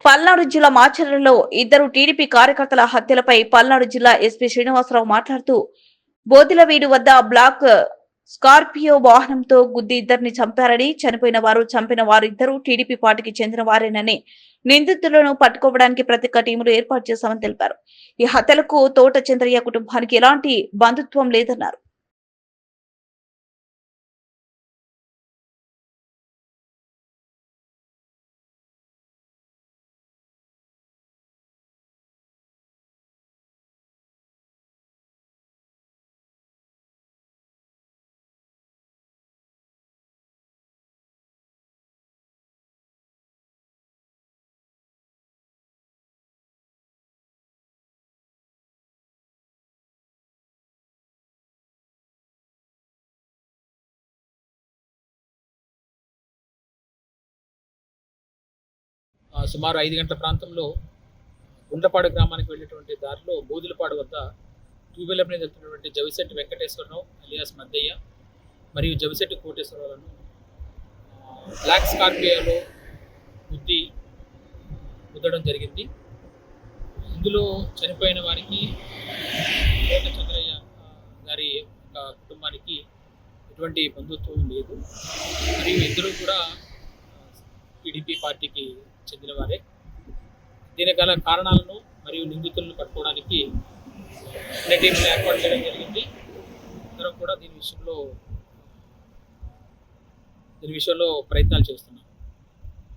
పల్నాడు జిల్లా మాచర్లలో ఇద్దరు టీడీపీ కార్యకర్తల హత్యలపై పల్నాడు జిల్లా ఎస్పీ శ్రీనివాసరావు మాట్లాడుతూ బోదిలవీడు వద్ద బ్లాక్ స్కార్పియో వాహనంతో గుద్ది ఇద్దరిని చంపారని, చంపిన వారిద్దరూ టీడీపీ పార్టీకి చెందిన వారేనని, నిందితులను పట్టుకోవడానికి ప్రత్యేక టీములు ఏర్పాటు చేశామని తెలిపారు. ఈ హత్యలకు తోట చంద్రయ్య కుటుంబానికి ఎలాంటి బంధుత్వం లేదన్నారు. సుమారు 5 గంటల ప్రాంతంలో గుండ్లపాడు గ్రామానికి వెళ్ళేటువంటి దారిలో బోదులపాడు వద్ద టూ వీలర్ మీద వెళ్తున్నటువంటి జవిశెట్టి వెంకటేశ్వరరావు అలియాస్ మద్దయ్య మరియు జవిశెట్టి కోటేశ్వరరావులను బ్లాక్ స్కార్పియోలో గుద్దడం జరిగింది. ఇందులో చనిపోయిన వారికి కోట చంద్రయ్య గారి కుటుంబానికి ఎటువంటి బంధుత్వం లేదు. మరియు ఇద్దరు కూడా టీడీపీ పార్టీకి చెందిన వారే. దీనికి గల కారణాలను మరియు నిందితులను పట్టుకోవడానికి టీంలు ఏర్పాటు చేయడం జరిగింది. అందరం కూడా దీని విషయంలో ప్రయత్నాలు చేస్తున్నాం.